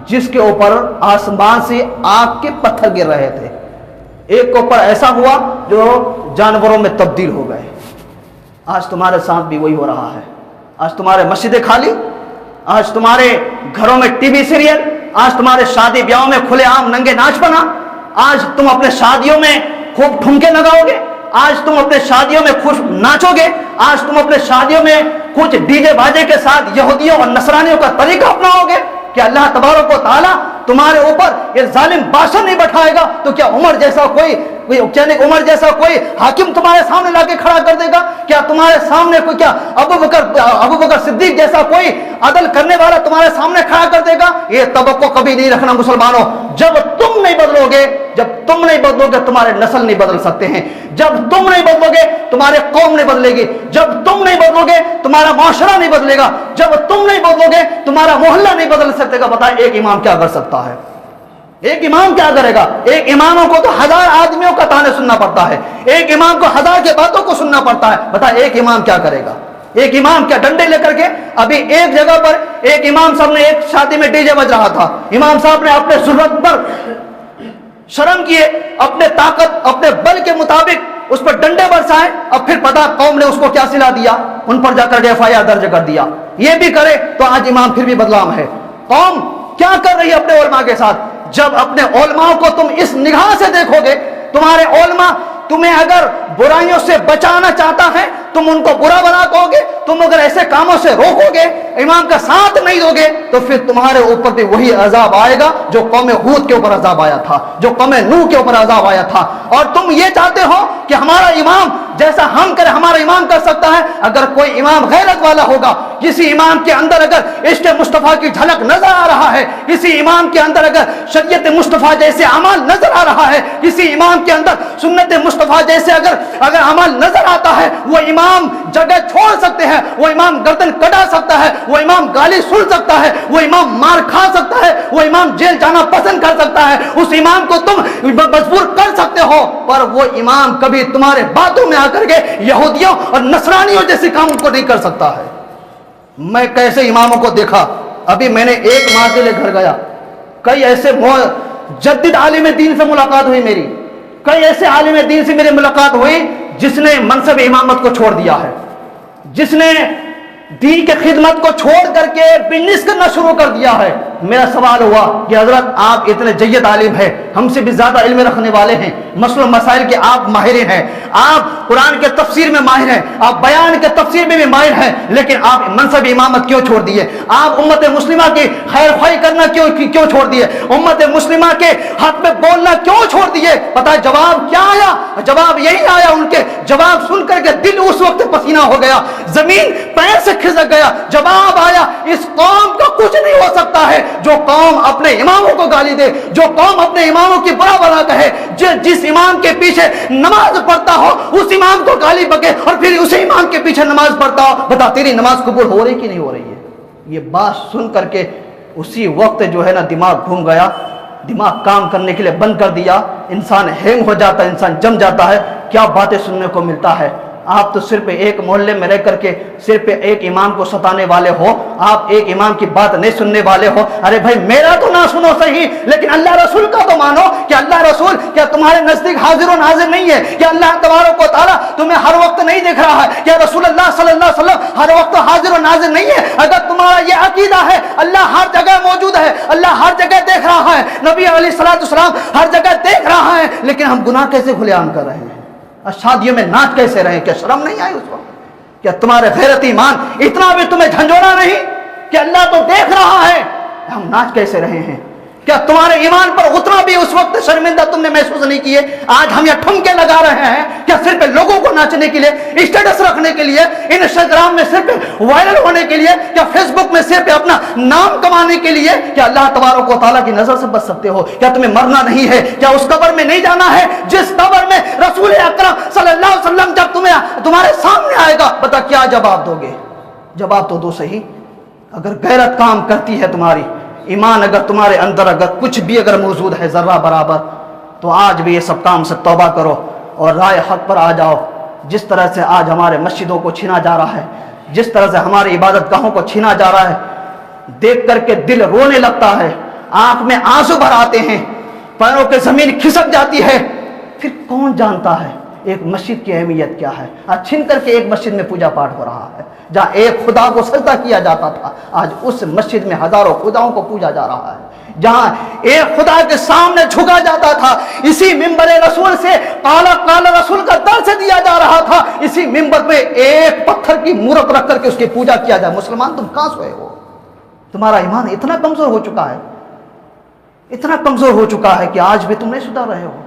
جس کے اوپر آسمان سے آگ کے پتھر گر رہے تھے, ایک کے اوپر ایسا ہوا جو جانوروں میں تبدیل ہو گئے. آج تمہارے ساتھ بھی وہی ہو رہا ہے. آج تمہارے مسجدیں خالی, آج تمہارے گھروں میں ٹی وی سیریل, آج تمہارے شادی بیاہوں میں کھلے عام ننگے ناچ بنا, آج تم اپنے شادیوں میں خوب ٹھمکے لگاؤ گے, آج تم اپنے شادیوں میں خوش ناچو گے, آج تم اپنے شادیوں میں کچھ ڈی جے باجے کے ساتھ یہودیوں اور نصرانیوں کا طریقہ اپناؤ گے. کہ اللہ تبارک و تعالیٰ تمہارے اوپر یہ ظالم بادشاہ نہیں بٹھائے گا تو کیا عمر جیسا کوئی حاکم تمہارے سامنے لا کے کھڑا کر دے گا؟ کیا تمہارے سامنے کوئی کیا ابو بکر صدیق جیسا کوئی عدل کرنے والا تمہارے سامنے کھڑا کر دے گا؟ یہ توقع کبھی نہیں رکھنا مسلمانوں. جب تم نہیں بدلو گے تمہارے نسل نہیں بدل سکتے ہیں. جب تم نہیں بدلو گے تمہارے قوم نہیں بدلے گی. جب تم نہیں بدلو گے تمہارا معاشرہ نہیں بدلے گا. جب تم نہیں بدلو گے تمہارا محلہ نہیں بدل سکتے گا. بتائیں ایک امام کیا کر سکتا ہے؟ ایک امام کیا کرے گا؟ ایک اماموں کو تو 1000 آدمیوں کا تانے سننا پڑتا ہے, ایک امام کو 1000 کے باتوں کو سننا پڑتا ہے. بتائیں ایک امام کیا کرے گا؟ ایک امام کیا ڈنڈے لے کر کے ابھی ایک جگہ پر ایک امام صاحب نے ایک شادی میں ڈی جے بج رہا تھا, امام صاحب نے اپنے ضرورت پر شرم کیے, اپنے طاقت اپنے بل کے مطابق اس پر ڈنڈے برسائے, اب پھر پتا قوم نے اس کو کیا سلا دیا, ان پر جا کر FIR درج کر دیا. یہ بھی کرے تو آج امام پھر بھی بدنام ہے. قوم کیا کر رہی ہے اپنے علماء کے ساتھ؟ جب اپنے علماء کو تم اس نگاہ سے دیکھو گے, تمہارے علماء تمہیں اگر برائیوں سے بچانا چاہتا ہے تم ان کو برا بنا کہو گے, تم اگر ایسے کاموں سے روکو گے, امام کا ساتھ نہیں دو گے, تو پھر تمہارے اوپر بھی وہی عذاب آئے گا جو قوم ہود کے اوپر عذاب آیا تھا, جو قوم نوح کے اوپر عذاب آیا تھا. اور تم یہ چاہتے ہو کہ ہمارا امام جیسا ہم کرے ہمارا امام کر سکتا ہے. اگر کوئی امام غیرت والا ہوگا, کسی امام کے اندر اگر عشق مصطفیٰ کی جھلک نظر آ رہا ہے, کسی امام کے اندر اگر شریعت مصطفیٰ جیسے عمل نظر آ رہا ہے, کسی امام کے اندر سنت مصطفیٰ جیسے اگر عمل نظر آتا ہے, وہ امام جگہ چھوڑ سکتے ہیں, وہ امام گردن کٹا سکتا ہے, وہ امام گالی سن سکتا ہے, وہ امام مار کھا سکتا ہے, وہ امام جیل جانا پسند کر سکتا ہے. اس امام کو تم مجبور کر سکتے ہو, پر وہ امام کبھی تمہارے باتوں میں آ کر کے یہودیوں اور نصرانیوں جیسے کاموں کو نہیں کر سکتا ہے. میں کیسے اماموں کو دیکھا, ابھی میں نے ایک ماہ کے لیے گھر گیا, کئی ایسے مجدد عالم دین سے ملاقات ہوئی میری, کئی ایسے عالم دین سے میری ملاقات ہوئی جس نے منصب امامت کو چھوڑ دیا ہے, جس نے دین کے خدمت کو چھوڑ کر کے بزنس کرنا شروع کر دیا ہے, میرا سوال ہوا کہ حضرت آپ اتنے جید عالم ہیں، ہم سے بھی زیادہ علم رکھنے والے ہیں، مسئلہ مسائل کے آپ ماہر ہیں، آپ قرآن کے تفسیر میں ماہر ہیں، آپ بیان کے تفسیر میں بھی ماہر ہیں، لیکن آپ منصب امامت کیوں چھوڑ دیے؟ آپ امت مسلمہ کی خیر خواہی کرنا کیوں چھوڑ دیے؟ امت مسلمہ کے حق میں بولنا کیوں چھوڑ دیے؟ پتہ ہے جواب کیا آیا؟ جواب یہی آیا، ان کے جواب سن کر کے دل اس وقت پسینہ ہو گیا، زمین پیر سے کھسک گیا۔ جواب آیا، اس قوم کا کچھ نہیں ہو سکتا ہے جو قوم اپنے اماموں کو گالی دے، جو قوم اپنے اماموں کی برا بھلا کہے، جس امام کے پیچھے نماز پڑھتا ہو اس امام کو گالی بکے اور پھر اسی امام کے پیچھے نماز پڑھتا ہو، بتا تیری نماز قبول ہو رہی کہ نہیں ہو رہی ہے؟ یہ بات سن کر کے اسی وقت جو ہے نا دماغ گھوم گیا، دماغ کام کرنے کے لیے بند کر دیا، انسان ہینگ ہو جاتا ہے، انسان جم جاتا ہے۔ کیا باتیں سننے کو ملتا ہے! آپ تو صرف ایک محلے میں رہ کر کے صرف ایک امام کو ستانے والے ہو، آپ ایک امام کی بات نہیں سننے والے ہو۔ ارے بھائی میرا تو نہ سنو صحیح، لیکن اللہ رسول کا تو مانو کہ اللہ رسول کیا تمہارے نزدیک حاضر و ناظر نہیں ہے؟ کہ اللہ تبارک و تعالیٰ تمہیں ہر وقت نہیں دیکھ رہا ہے؟ کیا رسول اللہ صلی اللہ علیہ وسلم ہر وقت حاضر و ناظر نہیں ہے؟ اگر تمہارا یہ عقیدہ ہے اللہ ہر جگہ موجود ہے، اللہ ہر جگہ دیکھ رہا ہے، نبی علیہ السلام ہر جگہ دیکھ رہا ہے، لیکن ہم گناہ کیسے کھلے عام کر رہے ہیں؟ شادیوں میں ناچ کیسے رہے؟ کیا شرم نہیں آئی اس وقت؟ کیا تمہارے غیرت ایمان اتنا بھی تمہیں جھنجھوڑا نہیں کہ اللہ تو دیکھ رہا ہے؟ ہم ناچ کیسے رہے ہیں؟ کیا تمہارے ایمان پر اتنا بھی اس وقت شرمندہ تم نے محسوس نہیں کیے؟ آج ہم یہ ٹھمکے لگا رہے ہیں کیا صرف لوگوں کو ناچنے کے لیے، اسٹیٹس رکھنے کے لیے، انسٹاگرام میں صرف وائرل ہونے کے لیے، کیا فیس بک میں صرف اپنا نام کمانے کے لیے؟ کیا اللہ تبارک و تعالیٰ کی نظر سے بچ سکتے ہو؟ کیا تمہیں مرنا نہیں ہے؟ کیا اس قبر میں نہیں جانا ہے جس قبر میں رسول اکرم صلی اللہ علیہ وسلم جب تمہارے سامنے آئے گا؟ بتا کیا جواب دو گے؟ جواب تو دو صحیح۔ اگر غیرت کام کرتی ہے تمہاری، ایمان اگر تمہارے اندر اگر کچھ بھی اگر موجود ہے ذرہ برابر، تو آج بھی یہ سب کام سے توبہ کرو اور رائے حق پر آ جاؤ۔ جس طرح سے آج ہمارے مسجدوں کو چھینا جا رہا ہے، جس طرح سے ہماری عبادت گاہوں کو چھینا جا رہا ہے، دیکھ کر کے دل رونے لگتا ہے، آنکھ میں آنسو بھر آتے ہیں، پیروں کے زمین کھسک جاتی ہے۔ پھر کون جانتا ہے ایک مسجد کی اہمیت کیا ہے؟ آج چھن کر کے ایک مسجد میں پوجا پاٹ ہو رہا ہے، جہاں ایک خدا کو سجدہ کیا جاتا تھا، آج اس مسجد میں ہزاروں خداؤں کو پوجا جا رہا ہے۔ جہاں ایک خدا کے سامنے جھکا جاتا تھا، اسی منبر رسول سے قال رسول کا درس دیا جا رہا تھا، اسی منبر پہ ایک پتھر کی مورت رکھ کر کے اس کی پوجا کیا جائے۔ مسلمان تم کہاں سوئے ہو؟ تمہارا ایمان اتنا کمزور ہو چکا ہے، اتنا کمزور ہو چکا ہے کہ آج بھی تم نہیں سدھر رہے ہو۔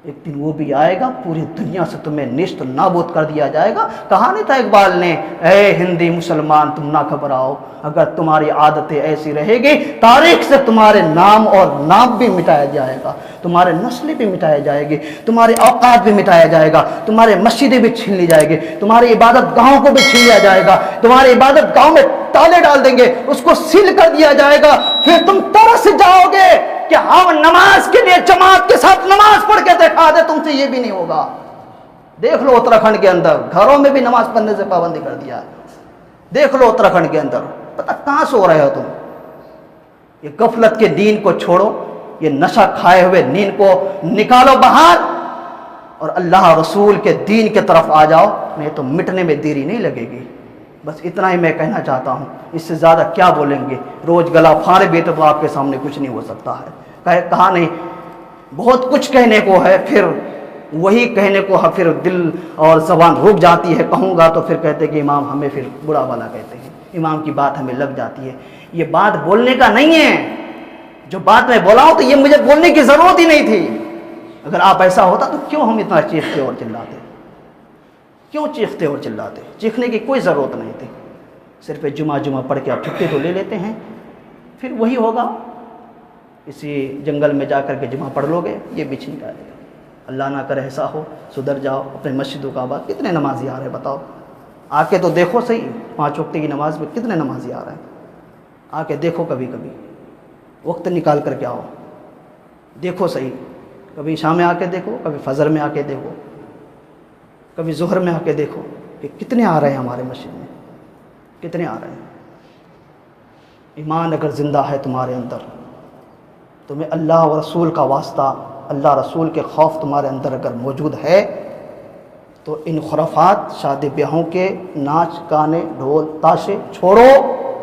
ایک دن وہ بھی آئے گا، پوری دنیا سے تمہیں نیست نابود کر دیا جائے گا۔ کہا نہیں تھا اقبال نے، اے ہندی مسلمان تم نہ گھبراؤ، اگر تمہاری عادتیں ایسی رہے گی تاریخ سے تمہارے نام اور نام بھی مٹایا جائے گا، تمہارے نسلیں بھی مٹایا جائے گی، تمہارے اوقات بھی مٹایا جائے گا، تمہارے مسجدیں بھی چھین لی جائے گی، تمہاری عبادت گاہوں کو بھی چھین لیا جائے گا، تمہاری عبادت گاہوں میں تالے ڈال دیں گے، اس کو سیل کر دیا جائے گا۔ پھر تم ترس جاؤ گے کہ ہم نماز کے لیے جماعت کے ساتھ نماز پڑھ کے دکھا دے، تم سے یہ بھی نہیں ہوگا۔ دیکھ لو اتراکھنڈ کے اندر گھروں میں بھی نماز پڑھنے سے پابندی کر دیا ہے۔ دیکھ لو اتراکھنڈ کے اندر، پتہ کہاں سو رہے ہو تم؟ یہ غفلت کے نیند کو چھوڑو، یہ نشہ کھائے ہوئے نیند کو نکالو باہر اور اللہ رسول کے دین کے طرف آ جاؤ، نہیں تو مٹنے میں دیری نہیں لگے گی۔ بس اتنا ہی میں کہنا چاہتا ہوں، اس سے زیادہ کیا بولیں گے؟ روز گلا پھاڑے بھی تو آپ کے سامنے کچھ نہیں ہو سکتا ہے۔ کہا نہیں، بہت کچھ کہنے کو ہے، پھر وہی کہنے کو پھر دل اور زبان رک جاتی ہے، کہوں گا تو پھر کہتے کہ امام ہمیں پھر برا بھلا کہتے ہیں، امام کی بات ہمیں لگ جاتی ہے۔ یہ بات بولنے کا نہیں ہے، جو بات میں بولا ہوں تو یہ مجھے بولنے کی ضرورت ہی نہیں تھی۔ اگر آپ ایسا ہوتا تو کیوں ہم اتنا چیختے اور چلاتے؟ کیوں چیختے اور چلاتے؟ چیخنے کی کوئی ضرورت نہیں تھی، صرف جمعہ پڑھ کے آپ چھٹی تو لے لیتے ہیں، پھر وہی ہوگا، اسی جنگل میں جا کر کے جمعہ پڑھ لو گے، یہ بھی چھن جائے گا۔ اللہ نہ کرے ایسا ہو، سدھر جاؤ، اپنے مسجدوں کا آباد۔ کتنے نمازی آ رہے ہیں بتاؤ؟ آ کے تو دیکھو صحیح، 5 وقت کی نماز میں کتنے نمازی آ رہے ہیں؟ آ کے دیکھو، کبھی کبھی وقت نکال کر کے آؤ، دیکھو صحیح، کبھی شام میں آ کے دیکھو، کبھی فجر میں آ کے دیکھو، کبھی ظہر میں آ کے دیکھو کہ کتنے آ رہے ہیں ہمارے مسجد میں، کتنے آ رہے ہیں۔ ایمان اگر زندہ ہے تمہارے اندر، تمہیں اللہ و رسول کا واسطہ، اللہ رسول کے خوف تمہارے اندر اگر موجود ہے، تو ان خرافات، شادی بیاہوں کے ناچ گانے ڈھول تاشے چھوڑو،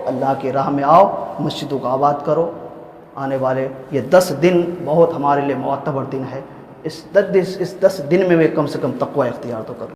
اللہ کی راہ میں آؤ مسجدوں کو آباد کرو. آنے والے یہ 10 دن بہت ہمارے لیے معتبر دن ہے. اس 10 دن میں کم سے کم تقوی اختیار تو کرو.